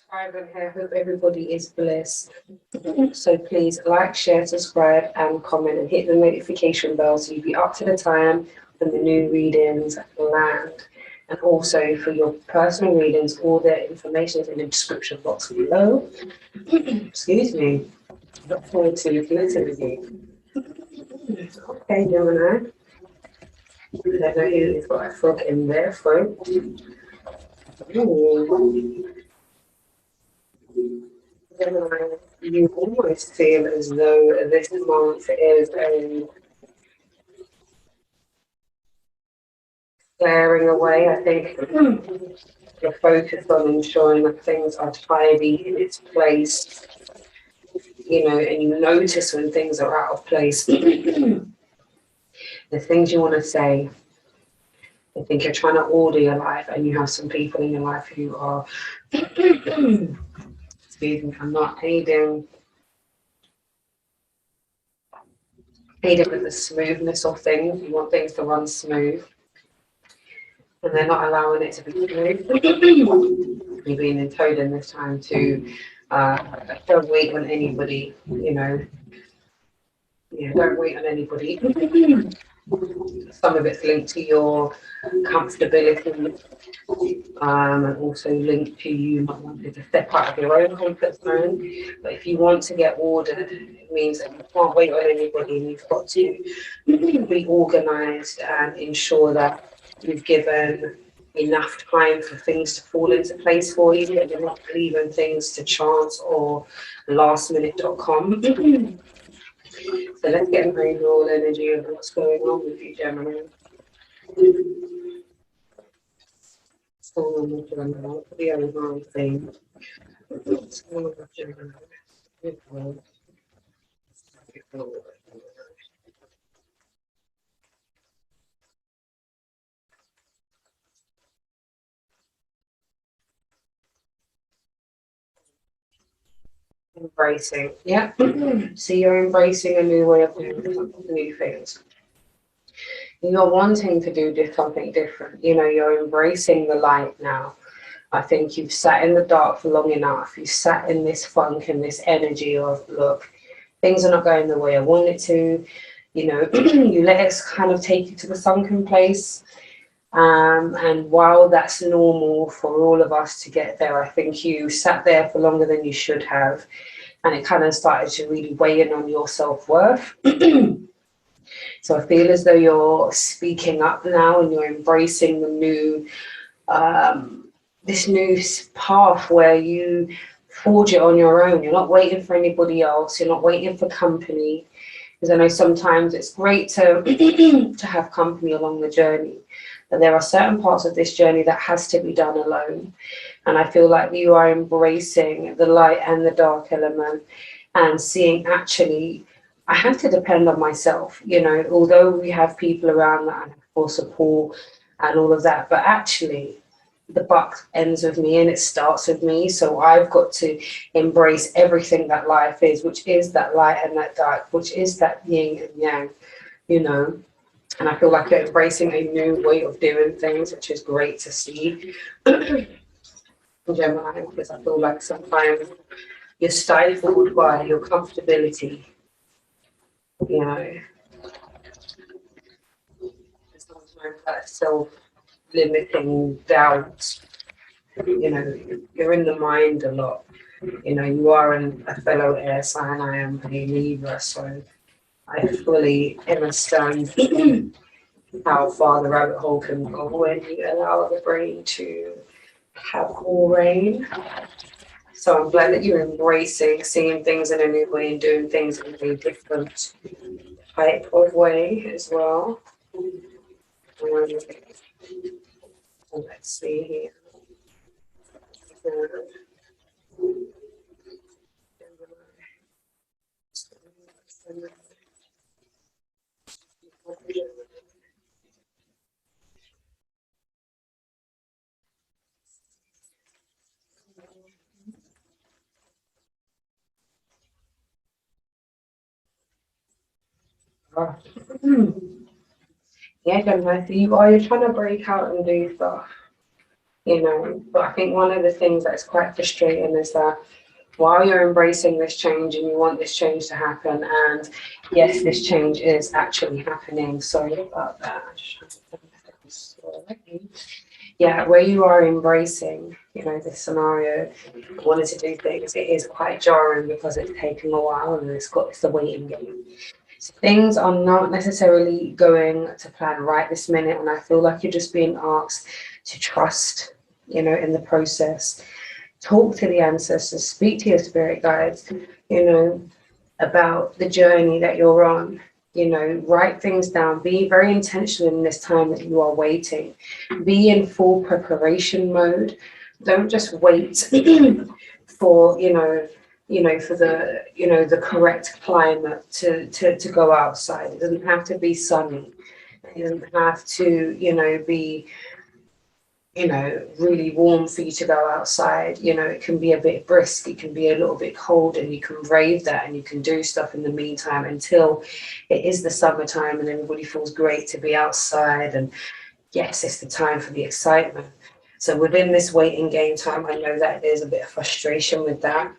subscribing here. Hope everybody is blessed. So please like, share, subscribe, and comment, and hit the notification bell so you'll be up to the time when the new readings land. And also for your personal readings, all the information is in the description box below. Excuse me. Look forward to connecting with you. Okay, Gemini. I don't know who's got a frog in their throat. Gemini, you almost feel as though this month is a clearing away. I think you're focused on ensuring that things are tidy in its place, you know, and you notice when things are out of place. The things you want to say. I think you're trying to order your life, and you have some people in your life who are, excuse me, I'm not aiding with the smoothness of things. You want things to run smooth, and they're not allowing it to be smooth. You're being told in this time to don't wait on anybody, you know. Yeah, don't wait on anybody. Some of it's linked to your comfortability, and also linked to you not wanting to step out of your own comfort zone. But if you want to get ordered, it means that you can't wait on anybody, and you've got to be organised and ensure that you've given enough time for things to fall into place for you, and you're not leaving things to chance or lastminute.com. So let's get an overall energy of what's going on with you, Gemini. What's going on with Gemini? The overall thing. What's going on with Gemini? Embracing, yeah. So you're embracing a new way of doing new things. You're wanting to do something different. You know, you're embracing the light now. I think you've sat in the dark for long enough. You sat in this funk and this energy of, look, things are not going the way I want it to. You know, you let it kind of take you to the sunken place. And while that's normal for all of us to get there, I think you sat there for longer than you should have. And it kind of started to really weigh in on your self-worth. So I feel as though you're speaking up now and you're embracing the new, this new path where you forge it on your own. You're not waiting for anybody else. You're not waiting for company. Because I know sometimes it's great to to have company along the journey, but there are certain parts of this journey that has to be done alone. And I feel like you are embracing the light and the dark element and seeing, actually, I have to depend on myself, you know, although we have people around that for support and all of that, but actually the buck ends with me and it starts with me. So I've got to embrace everything that life is, which is that light and that dark, which is that yin and yang, you know. And I feel like you're embracing a new way of doing things, which is great to see. Gemini, because I feel like sometimes you're stifled by your comfortability, you know. Sometimes that self-limiting doubt, you know, you're in the mind a lot. You know, you are a fellow air sign, I am a Libra, so I fully understand how far the rabbit hole can go when you allow the brain to have full reign. So I'm glad that you're embracing seeing things in a new way and doing things in a different type of way as well. Let's see here. Yeah, Gemini, so you're trying to break out and do stuff. you know. But I think one of the things that's quite frustrating is that while you're embracing this change and you want this change to happen, and yes, this change is actually happening. Sorry about that. Yeah, where you are embracing, you know, this scenario, wanting to do things, it is quite jarring because it's taken a while and it's the waiting game. So things are not necessarily going to plan right this minute, and I feel like you're just being asked to trust, you know, in the process. Talk to the ancestors, speak to your spirit guides, you know, about the journey that you're on. You know, write things down, be very intentional in this time that you are waiting, be in full preparation mode. Don't just wait for, for the, the correct climate to go outside. It doesn't have to be sunny. It doesn't have to, be, really warm for you to go outside. You know, it can be a bit brisk, it can be a little bit cold, and you can brave that and you can do stuff in the meantime until it is the summertime and everybody feels great to be outside. And yes, it's the time for the excitement. So within this waiting game time, I know that there's a bit of frustration with that,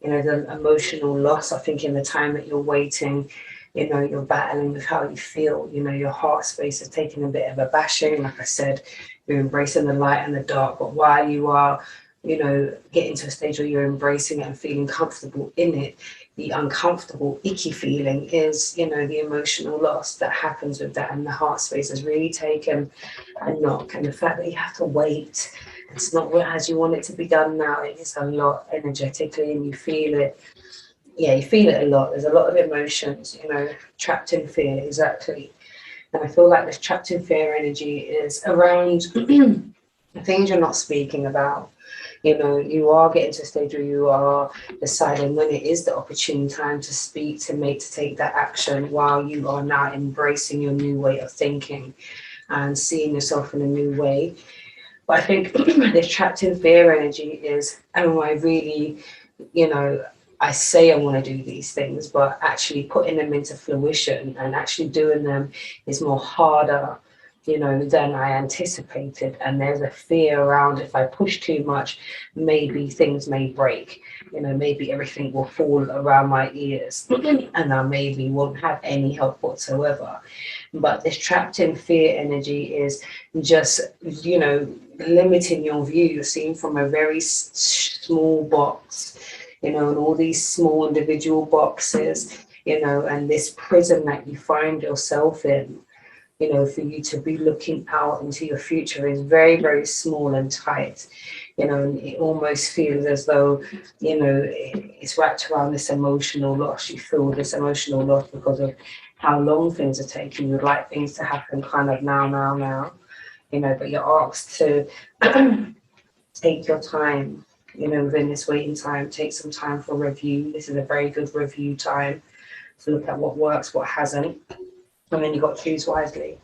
the emotional loss. I think in the time that you're waiting, you're battling with how you feel. Your heart space is taking a bit of a bashing. Like I said, you're embracing the light and the dark, but while you are, getting to a stage where you're embracing it and feeling comfortable in it, the uncomfortable, icky feeling is, the emotional loss that happens with that. And the heart space has really taken a knock. And the fact that you have to wait, it's not as you want it to be done now. It is a lot energetically, and you feel it. Yeah, you feel it a lot. There's a lot of emotions, trapped in fear, exactly. And I feel like this trapped in fear energy is around the things you're not speaking about. You are getting to a stage where you are deciding when it is the opportune time to speak, to take that action, while you are now embracing your new way of thinking and seeing yourself in a new way. But I think this trapped in fear energy is, am I really, I say I want to do these things, but actually putting them into fruition and actually doing them is more harder, than I anticipated. And there's a fear around, if I push too much, maybe things may break, maybe everything will fall around my ears and I maybe won't have any help whatsoever. But this trapped in fear energy is just, limiting your view. You're seeing from a very small box, and all these small individual boxes, and this prison that you find yourself in, for you to be looking out into your future is very, very small and tight, and it almost feels as though, it's wrapped around this emotional loss. You feel this emotional loss because of how long things are taking. You'd like things to happen kind of now, but you're asked to take your time, within this waiting time, take some time for review. This is a very good review time to look at what works, what hasn't, and then you've got to choose wisely.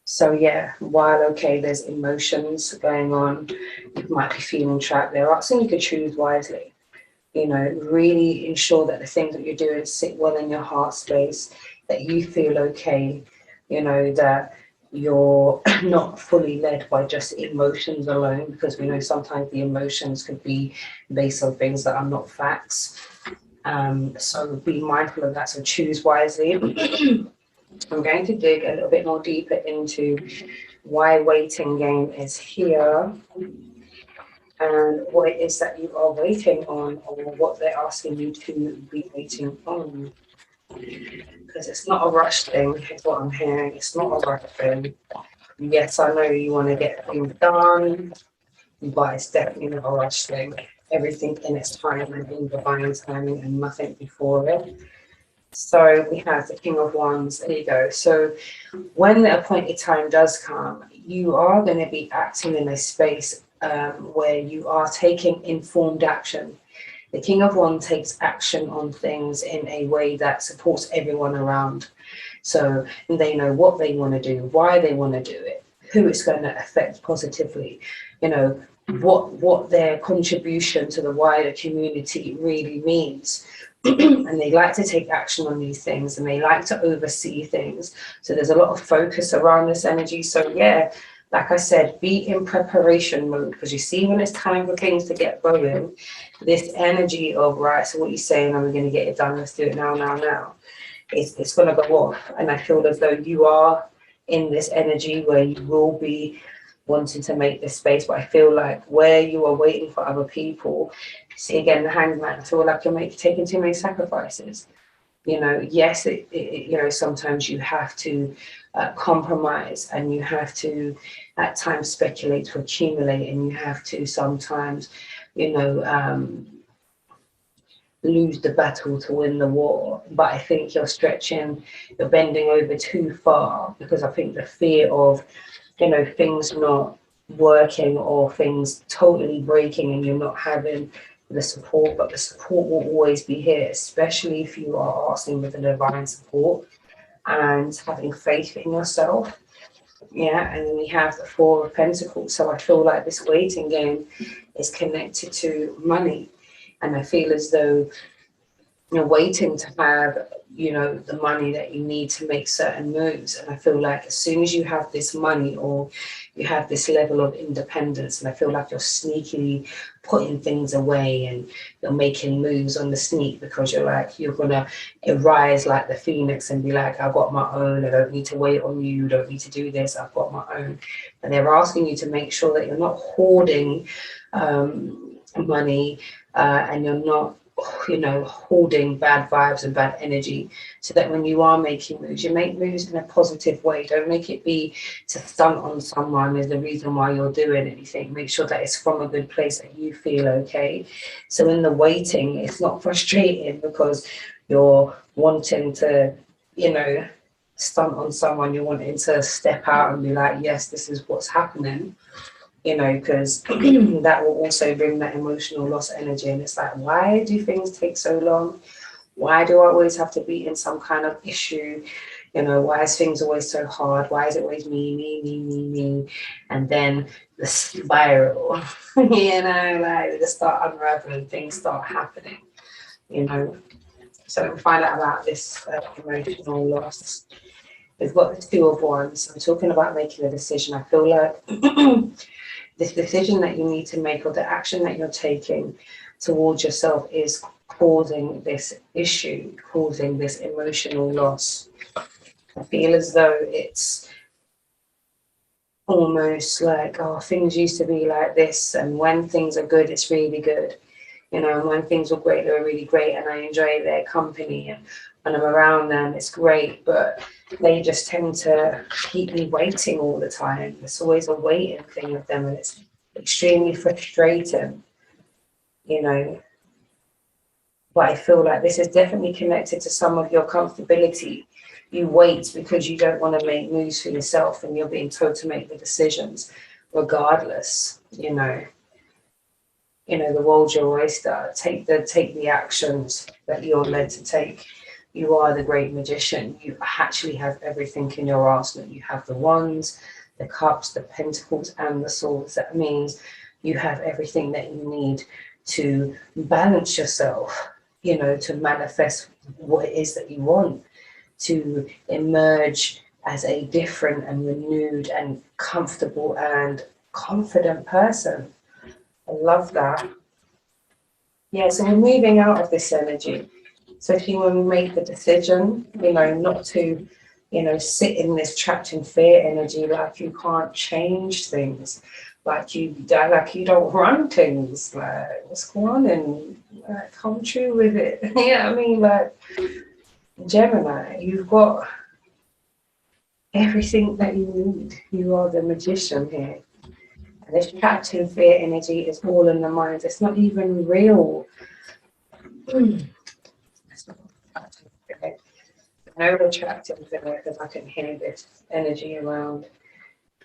So yeah, while okay, there's emotions going on, you might be feeling trapped, they're asking you to choose wisely. Really ensure that the things that you're doing sit well in your heart space, that you feel okay, that you're not fully led by just emotions alone, because we know sometimes the emotions could be based on things that are not facts. So be mindful of that. So choose wisely. I'm going to dig a little bit more deeper into why waiting game is here and what it is that you are waiting on, or what they're asking you to be waiting on. Because it's not a rush thing, is what I'm hearing. It's not a rush thing. Yes, I know you want to get things done, but it's definitely not a rush thing. Everything in its time and in divine timing, and nothing before it. So we have the King of Wands. There you go. So when the appointed time does come, you are going to be acting in a space where you are taking informed action. The King of Wands takes action on things in a way that supports everyone around. So they know what they want to do, why they want to do it, who it's going to affect positively, what their contribution to the wider community really means. And they like to take action on these things, and they like to oversee things. So there's a lot of focus around this energy. So yeah, like I said, be in preparation mode, because you see, when it's time for things to get going, this energy of, right, so what you're saying, are we going to get it done? Let's do it now, now, now. It's going to go off. And I feel as though you are in this energy where you will be wanting to make this space. But I feel like where you are waiting for other people, see again, the Hangman, I feel like you're taking too many sacrifices. You know, yes, you know, sometimes you have to compromise, and you have to at times speculate to accumulate, and you have to sometimes, you know, lose the battle to win the war. But I think you're bending over too far, because I think the fear of, you know, things not working or things totally breaking and you're not having the support, but the support will always be here, especially if you are asking with the divine support and having faith in yourself. Yeah, and then we have the Four of Pentacles. So I feel like this waiting game is connected to money. And I feel as though you're waiting to have, you know, the money that you need to make certain moves. And I feel like as soon as you have this money, or you have this level of independence, and I feel like you're sneakily putting things away and you're making moves on the sneak, because you're like, you're gonna arise like the phoenix and be like, I've got my own, I don't need to wait on you, you don't need to do this, I've got my own. And they're asking you to make sure that you're not hoarding money, and you're not, you know, holding bad vibes and bad energy, so that when you are making moves, you make moves in a positive way. Don't make it be to stunt on someone as the reason why you're doing anything. Make sure that it's from a good place, that you feel okay. So in the waiting, it's not frustrating because you're wanting to, you know, stunt on someone. You're wanting to step out and be like, yes, this is what's happening. You know, because that will also bring that emotional loss energy. And it's like, why do things take so long? Why do I always have to be in some kind of issue? You know, why is things always so hard? Why is it always me? And then the spiral, you know, like they start unraveling, things start happening, you know. So we find out about this emotional loss. We've got the Two of Wands. I'm talking about making a decision. I feel like this decision that you need to make, or the action that you're taking towards yourself, is causing this issue, causing this emotional loss. I feel as though it's almost like, oh, things used to be like this, and when things are good, it's really good. You know, and when things are great, they're really great, and I enjoy their company, and when I'm around them, it's great. But they just tend to keep me waiting all the time. It's always a waiting thing with them, and it's extremely frustrating, you know. But I feel like this is definitely connected to some of your comfortability. You wait because you don't want to make moves for yourself, and you're being told to make the decisions regardless, you know. You know, the world's your oyster. Take the actions that you're led to take. You are the great magician. You actually have everything in your arsenal. You have the wands, the cups, the pentacles, and the swords. That means you have everything that you need to balance yourself, you know, to manifest what it is that you want, to emerge as a different and renewed and comfortable and confident person. I love that. Yeah, so we're moving out of this energy. So if you want to make the decision, you know, not to, you know, sit in this trapped in fear energy, like you can't change things, like you don't run things, like what's going on, and come true with it. You know what I mean? Like Gemini, you've got everything that you need. You are the magician here. And this trapped in fear energy is all in the mind. It's not even real. It's not attractive fear. No attractive fear, because I can hear this energy around.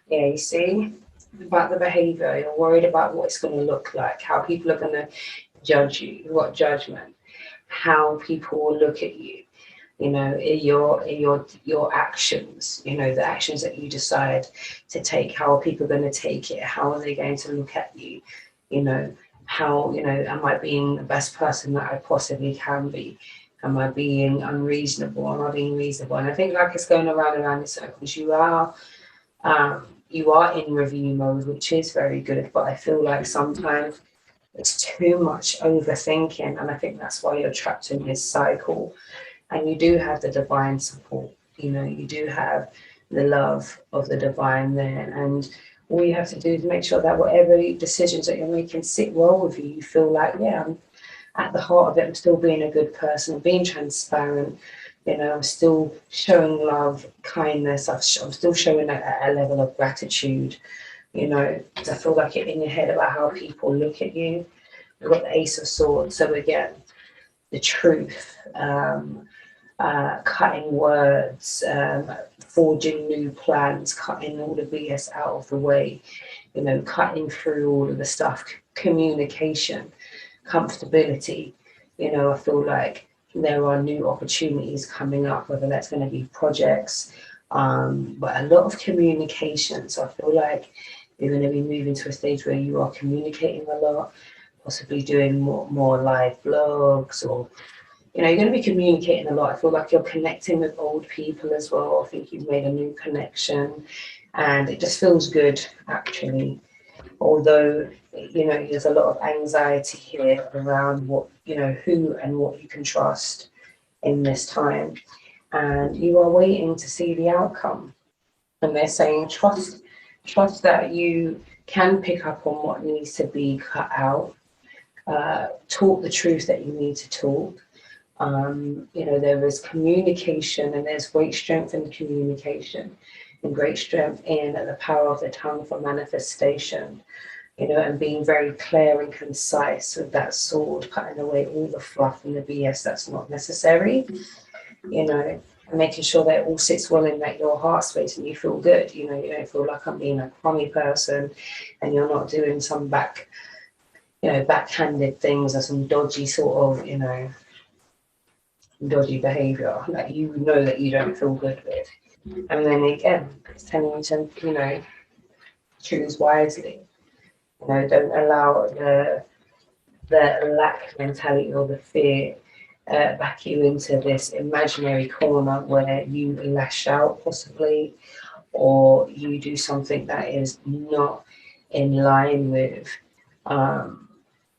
Yeah, you see? About the behavior, you're worried about what it's going to look like, how people are going to judge you. You've got judgment, how people will look at you. You know, your actions, you know, the actions that you decide to take, how are people going to take it? How are they going to look at you? You know, how, you know, am I being the best person that I possibly can be? Am I being unreasonable? Am I being reasonable? And I think like it's going around and around in circles. You are, you are in review mode, which is very good, but I feel like sometimes it's too much overthinking, and I think that's why you're trapped in this cycle. And you do have the divine support, you know, you do have the love of the divine there, and all you have to do is make sure that whatever decisions that you're making sit well with you. You feel like, yeah, I'm at the heart of it, I'm still being a good person, being transparent, you know, I'm still showing love, kindness, I'm still showing a level of gratitude, you know, because I feel like you're in your head about how people look at you. You've got the Ace of Swords, so again, the truth, cutting words, forging new plans, cutting all the BS out of the way, you know, cutting through all of the stuff, communication, comfortability. You know, I feel like there are new opportunities coming up, whether that's going to be projects, but a lot of communication. So I feel like you're going to be moving to a stage where you are communicating a lot, possibly doing more live blogs, or you know, you're going to be communicating a lot. I feel like you're connecting with old people as well. I think you've made a new connection, and it just feels good, actually. Although, you know, there's a lot of anxiety here around what, you know, who and what you can trust in this time. And you are waiting to see the outcome. And they're saying, trust that you can pick up on what needs to be cut out, talk the truth that you need to talk. You know, there is communication, and there's great strength in communication, and great strength in the power of the tongue for manifestation, you know, and being very clear and concise with that sword, cutting away all the fluff and the BS that's not necessary, you know, and making sure that it all sits well in that your heart space and you feel good, you know, you don't feel like I'm being a crummy person, and you're not doing some backhanded things or some dodgy sort of, you know, dodgy behavior that you know that you don't feel good with. And then again, it's telling you to, you know, choose wisely. You know, don't allow the lack mentality or the fear back you into this imaginary corner where you lash out possibly, or you do something that is not in line with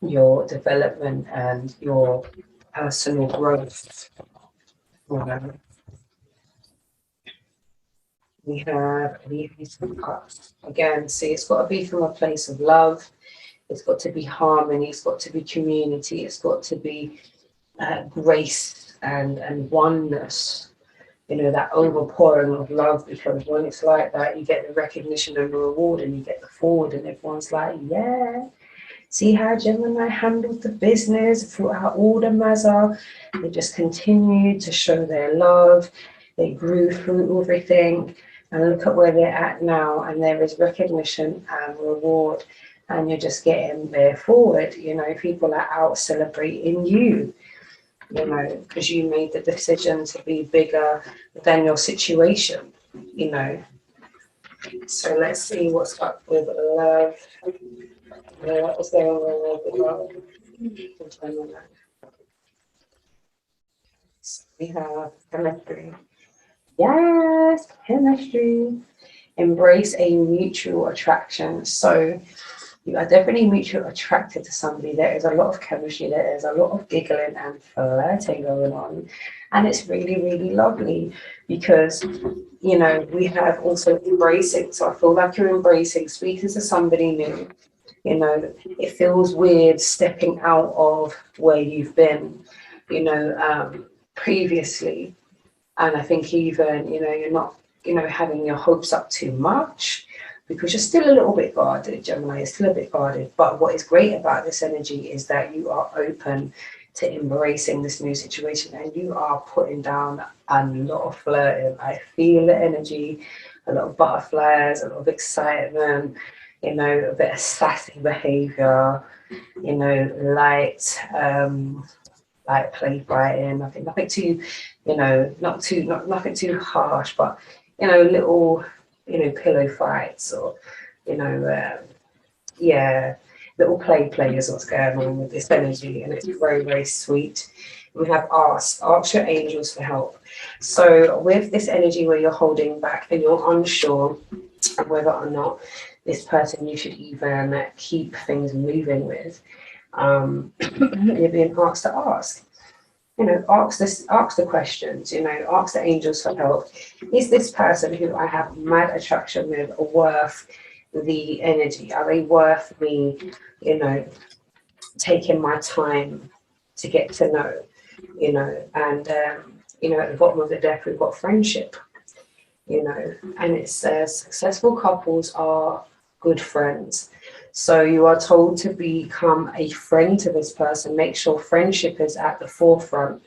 your development and your personal growth. We have the Ace of Cups. Again, see, it's got to be from a place of love. It's got to be harmony. It's got to be community. It's got to be grace and oneness. You know, that overpouring of love, because when it's like that, you get the recognition and the reward, and you get the forward, and everyone's like, yeah, see how Gemini handled the business throughout all the mazza. They just continued to show their love. They grew through everything, and look at where they're at now, and there is recognition and reward, and you're just getting there forward. You know, people are out celebrating you, you know, because you made the decision to be bigger than your situation, you know. So let's see what's up with love. What is there on love? So we have chemistry. Yes, chemistry. Embrace a mutual attraction. So you are definitely mutually attracted to somebody. There is a lot of chemistry. There is a lot of giggling and flirting going on. And it's really, really lovely because, you know, we have also embracing. So I feel like you're embracing, speaking to somebody new. You know, it feels weird stepping out of where you've been, you know, previously. And I think even, you know, you're not, you know, having your hopes up too much, because you're still a little bit guarded. Gemini is still a bit guarded. But what is great about this energy is that you are open to embracing this new situation, and you are putting down a lot of flirting. I feel the energy, a lot of butterflies, a lot of excitement, you know, a bit of sassy behavior, you know, light play fighting. I think nothing too, you know, nothing too harsh, but, you know, little, you know, pillow fights, or, you know, yeah, little play is what's going on with this energy, and it's very, very sweet. We have ask your angels for help. So with this energy where you're holding back and you're unsure, and whether or not this person you should even keep things moving with. You're being asked to ask. You know, ask the questions, you know, ask the angels for help. Is this person who I have mad attraction with worth the energy? Are they worth me, you know, taking my time to get to know, you know? And, you know, at the bottom of the deck, we've got friendship, you know, and it says successful couples are good friends. So you are told to become a friend to this person. Make sure friendship is at the forefront,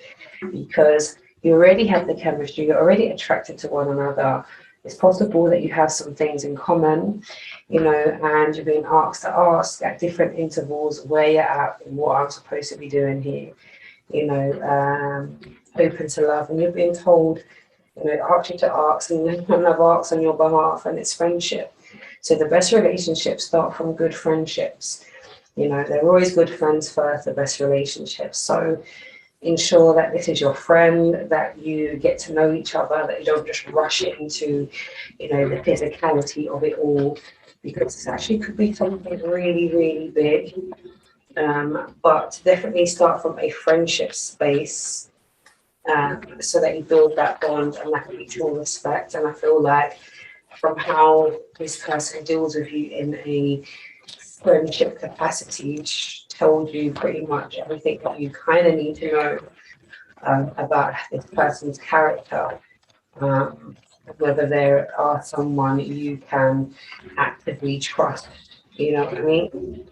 because you already have the chemistry, you're already attracted to one another. It's possible that you have some things in common, you know, and you're being asked to ask at different intervals where you're at and what I'm supposed to be doing here, you know, open to love. And you're being told, you know, ask you to ask, and I've asked on your behalf, and it's friendship. So the best relationships start from good friendships. You know, they're always good friends first, the best relationships. So ensure that this is your friend, that you get to know each other, that you don't just rush into, you know, the physicality of it all, because this actually could be something really, really big. But definitely start from a friendship space, so that you build that bond and that mutual respect. And I feel like from how this person deals with you in a friendship capacity, told you pretty much everything that you kind of need to know about this person's character, whether they are someone you can actively trust, you know what I mean?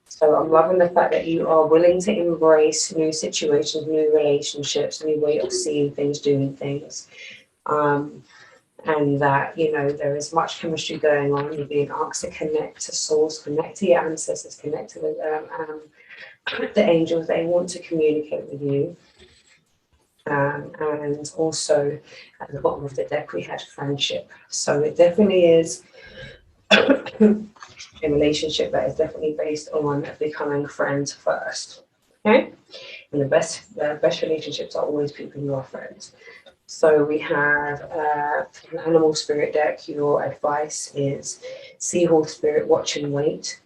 So I'm loving the fact that you are willing to embrace new situations, new relationships, new way of seeing things, doing things. And that, you know, there is much chemistry going on. You're being asked to connect to source, connect to your ancestors, connect to the angels. They want to communicate with you. And also at the bottom of the deck, we had friendship. So it definitely is a relationship that is definitely based on becoming friends first. Okay? And the best relationships are always people who are friends. So we have an animal spirit deck. Your advice is seahorse spirit, watch and wait.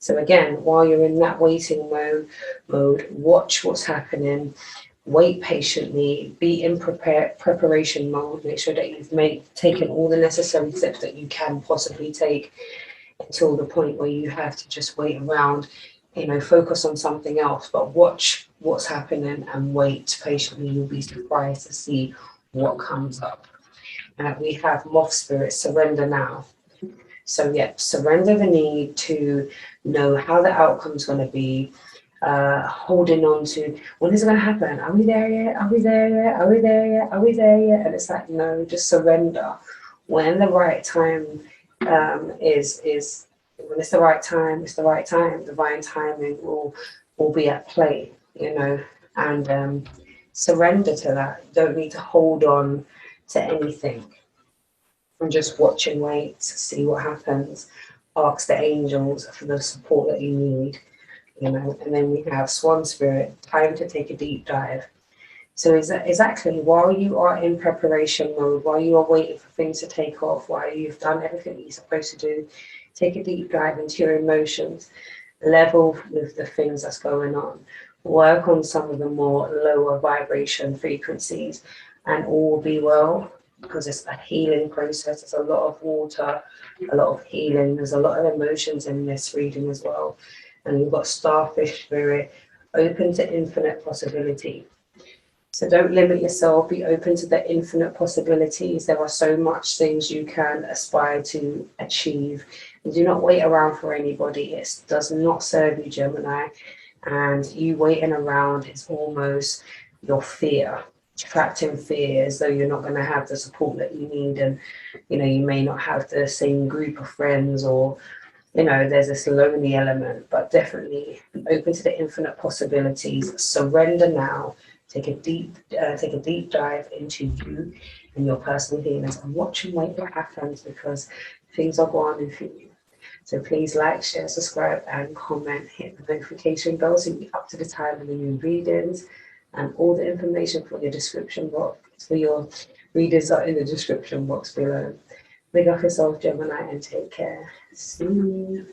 So again, while you're in that waiting mode, watch what's happening, wait patiently, be in preparation mode, make sure that you've taken all the necessary steps that you can possibly take until the point where you have to just wait around, you know, focus on something else, but watch what's happening and wait patiently. You'll be surprised to see what comes up. We have moth spirit, surrender now. So yeah, surrender the need to know how the outcome's going to be, holding on to when is it going to happen? Are we there yet? Are we there yet? Are we there yet? Are we there yet? And it's like, no, just surrender. When the right time is when it's the right time, it's the right time. Divine timing will be at play, you know, and surrender to that. You don't need to hold on to anything. And just watch and wait, see what happens. Ask the angels for the support that you need, you know. And then we have Swan Spirit, time to take a deep dive. So exactly, while you are in preparation mode, while you are waiting for things to take off, while you've done everything that you're supposed to do, take a deep dive into your emotions, level with the things that's going on, work on some of the more lower vibration frequencies, and all will be well, because it's a healing process. There's a lot of water, a lot of healing. There's a lot of emotions in this reading as well. And you've got starfish spirit, open to infinite possibility. So don't limit yourself, be open to the infinite possibilities. There are so much things you can aspire to achieve. And do not wait around for anybody. It does not serve you, Gemini. And you waiting around is almost your fear, trapped in fear, as though you're not going to have the support that you need. And, you know, you may not have the same group of friends, or, you know, there's this lonely element, but definitely open to the infinite possibilities. Surrender now. Take a deep dive into you and your personal healings, and watch and wait what happens, because things are going on for you. So please like, share, subscribe, and comment. Hit the notification bell so you'll be up to the time of the new readings, and all the information for your description box for your readers are in the description box below. Look after yourself, Gemini, and take care. See you.